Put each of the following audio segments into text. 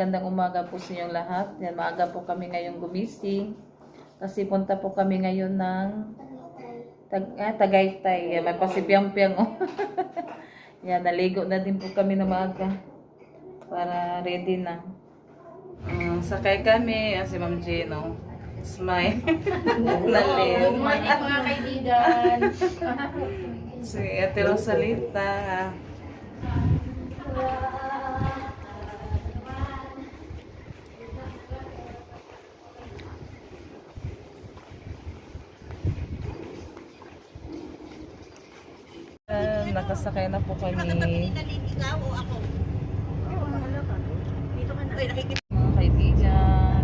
magandang umaga po sa inyong lahat. Yan, maaga po kami ngayong gumising. Kasi punta po kami ngayon ng Tagaytay. Yan, may pasipiyang-piyang. Oh. Yan, naligo na din po kami na maaga. Para ready na. Sakay kami. Si Ma'am Gino. Smile. Good morning mga kaibigan. Si Ate Rosalita. Nakasakay na po kami. Ikaw o ako? Dito ka na. Mga kaibigan,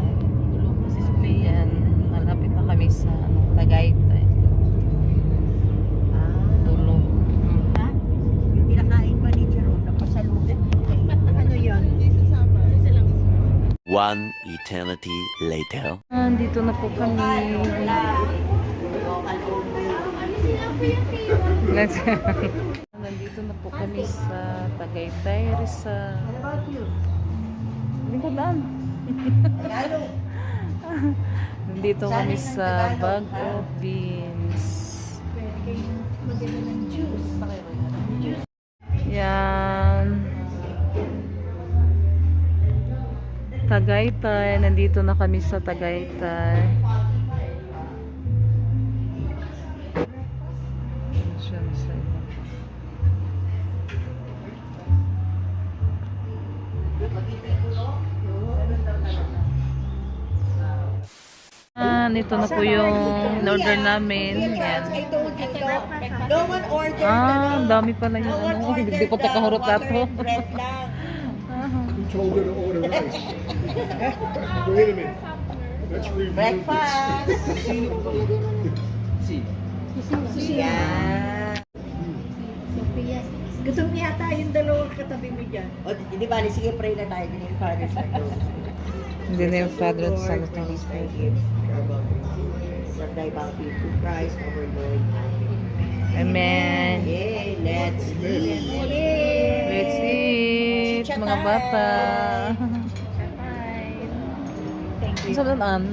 tulog po si Sofian. Malapit na kami sa Tagaytay. Tulog. Ha? Yung pinakain pa ni Jerome, napasalubin. Ano yun? One eternity later. Dito na po kami. Nandito na po kami sa Tagaytay, Rizal. What about you? Hindi ko daan. Nandito kami sa Bag of Beans. Pwede kayo magdala ng juice. Yan. Tagaytay. Nandito na kami sa Tagaytay. Ito na po yung order namin. Yan. I told you to. No one ordered. Ang dami pala yung ano. Hindi pa takahurot na to. Bread lang. Told her to order rice. Wait a minute. Let's review Breakfast. Yeah. Gutom yata yung dalawang katabi mo dyan. O, di ba? Sige, pray na tayo. Ganyan yung Father sa Lord. Hindi na yung Father at Son Lord, at for Holy these thy Spirit. gifts, let thy bounty to Christ our Lord. Amen. Yay, let's eat. Let's eat, mga bata. Saan an?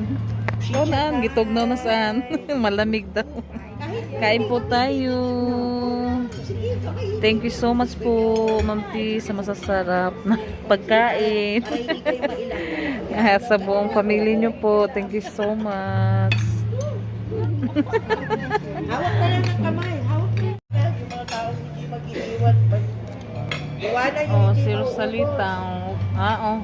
Saan? Gitugnaw na saan? Malamig daw. Kain po tayo. Thank you so much po, Ma'am T, sa masasarap na pagkain. Sa buong pamilya nyo po. Thank you so much. Hawak na lang ng kamay. Hawak na. Yung mga tao hindi mag-iiwan. Iwanan yung Si Rosalita. Oh.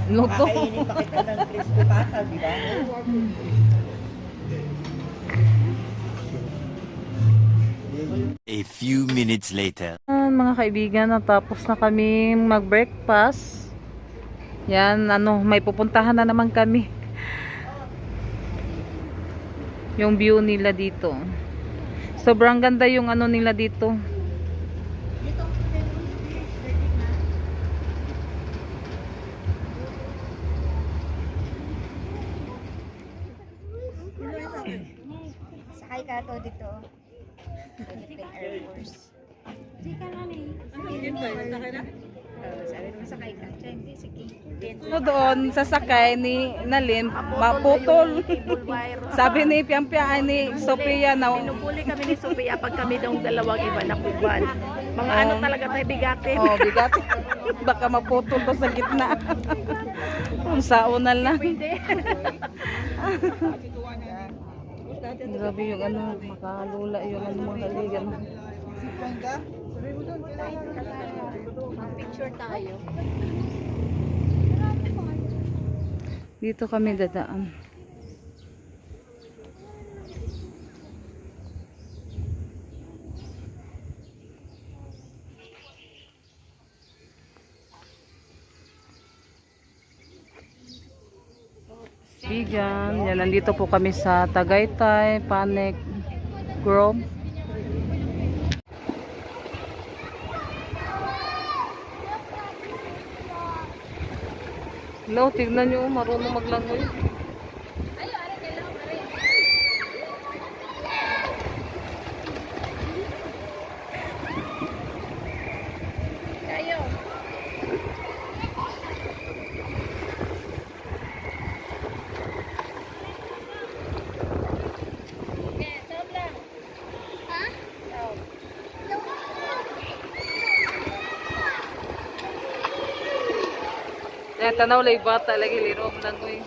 Luto. Kakainin pa kita ng crispy pata, di ba? A few minutes later. Mga kaibigan, natapos na kami mag-breakfast. Yan, may pupuntahan na naman kami. Yung view nila dito. Sobrang ganda yung nila dito. Sakay ka to dito. Philippine Air Force. Hindi ka na ni. Sabi naman sakay ka. Hindi, sige. Doon, sasakay ni Nalin, maputol. Sabi ni Piampia, ni Sophia na Pinupuli kami ni Sophia pag kami dong dalawang iba na kuban. Mga ano talaga tayo bigatin. bigat. Baka maputol to sa gitna. Kung saunal na. Grabe yung makalula yung mga haligan. Picture tayo. Dito kami dadaan. Bigan, yan, nandito po kami sa Tagaytay, Panic Grove. Hello, tignan nyo, marunong maglangoy. tanaw lay bata lagi lirom lang uy.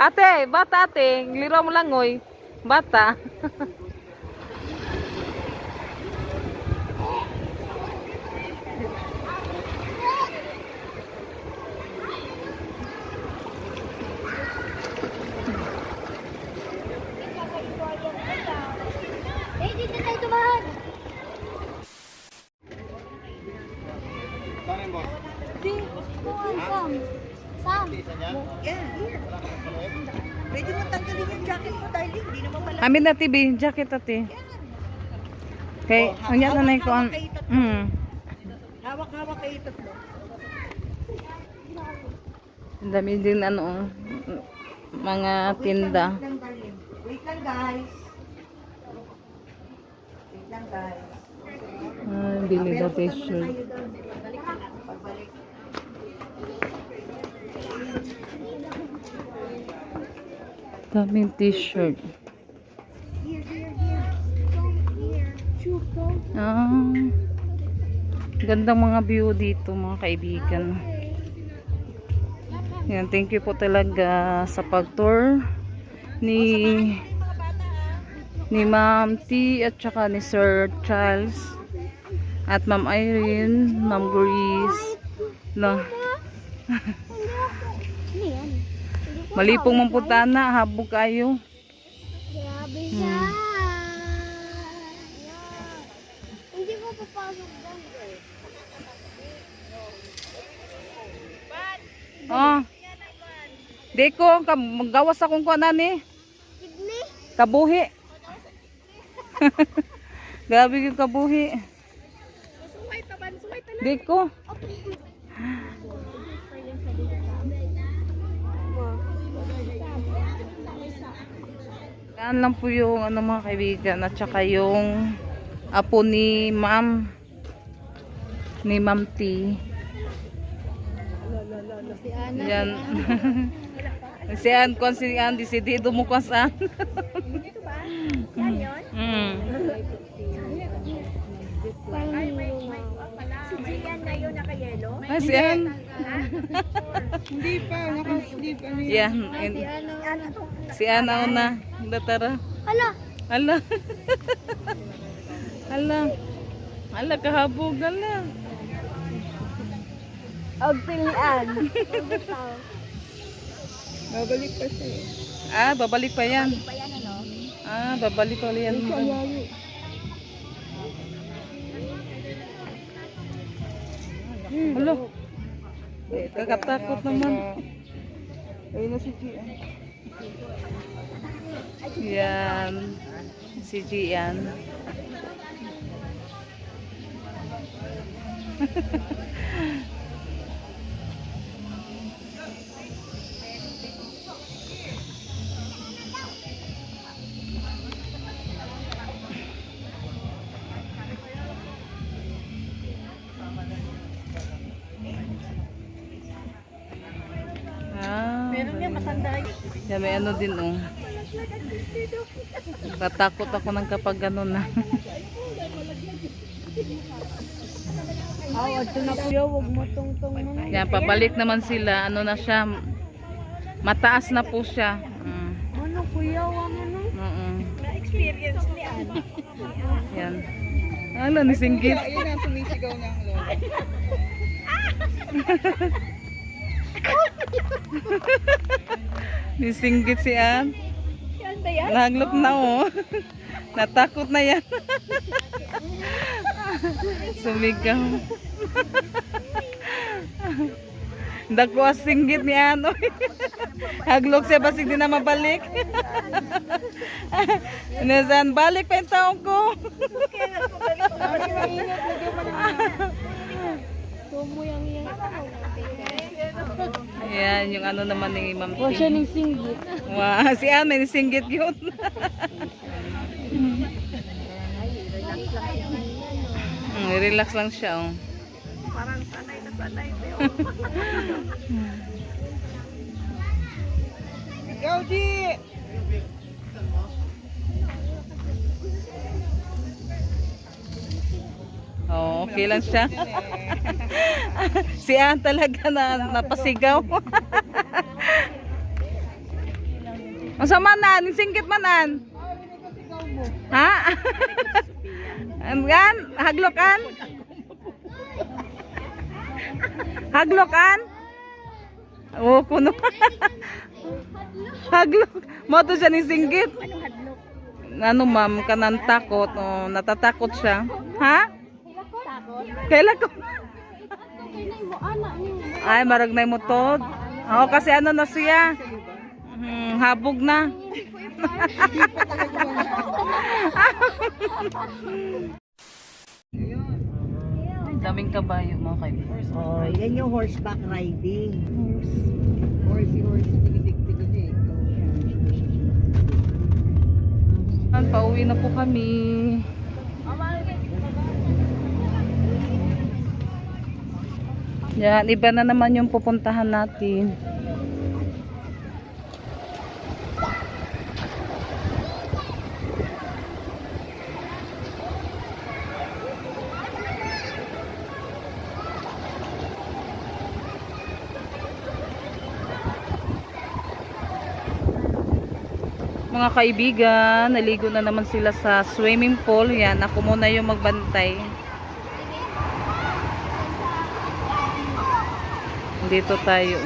Ate, bata ate, lirom lang uy. Bata. Eh, dito tayo tumahan. Si, kuhan, Sam. Sam. Yeah, here. Pwede mo tanggalin yung jacket mo, darling. Hindi naman pala. Amin na TV, jacket ate. Okay, anya na na ko ang Hawak-hawak kayo tatlo. ang dami din ano mga tinda. Wait lang, darling. Wait lang, guys. Wait lang, guys. Bili daw Punta muna t-shirt. tayo doon. Pagbalik. Daming t-shirt. Here, here, here. Come here. Shoot, go. Gandang mga view dito mga kaibigan. Yan, thank you po talaga sa pag-tour ni Ma'am T at saka ni Sir Charles at Ma'am Irene, Ma'am Grace. No. Ano yan? Malipong mamputana, habog kayo. Grabe siya. Hindi ko papasok doon. Oh. Deko, magawas akong kuanan ni. Kidney? Kabuhi. Grabe yung kabuhi. Deko. Yan lang po yung ano mga kaibigan at saka yung apo ni Ma'am T. Yan. Si Ann, kung si Ann, disidido mo kung saan. Mm. Si Gian na yun naka-yellow? Ay, si Ann. Hindi pa, naka-sleep. Yan. Si Ann na una. Datara. Hala! Ala. Ala. Ala, kahabog. Ala. Agpilian. Babalik pa siya eh. Ah, babalik pa yan. Pa yan ano? Ah, babalik pa yan. Hello. Kakatakot naman. Ayun na si Gian. Yan. Si Gian. Meron niya matanda yun. Yan, may ano din oh. Tatakot ako ng kapag gano'n na. Ito na kuya, huwag mo tungtong mo na. Yan, pabalik naman sila. Ano na siya? Mataas na po siya. Ano kuya, huwag mo na. Na-experience ni Anne. Yan. Ano, nisinggit. Ayun ang sumisigaw niya ang lola. Nisinggit si Ann. Yan ba yan? Nahaglop na oh. Natakot na yan. Sumigaw. Dako as singgit ni Ano. Haglok siya basig di na mabalik. Inasan balik pa yung taong ko. Ayan, yung ano naman ni Ma'am T. Siya ng singgit. Wow, si Ann may singgit yun. Relax lang siya oh. Parang sanay na sanay. Di. Oh, okay lang siya. Si Ann talaga na napasigaw. Ang sama na, singkit manan. Ha? Yan, haglokan. Haglokan. Oh, kuno. Haglok. Mo to siya ni singgit. Ano ma'am, kanan takot. Oh, natatakot siya. Ha? Kailan ko? Ay, marag na yung mutod. Oo, kasi ano na siya. Habog na. Daming kabayo mga kaibigan. Oh, yan yung horseback riding. Horse. Tigidig. Pauwi na po kami. Yan, iba na naman yung pupuntahan natin. Mga kaibigan, naligo na naman sila sa swimming pool. Yan, ako muna yung magbantay. Dito tayo.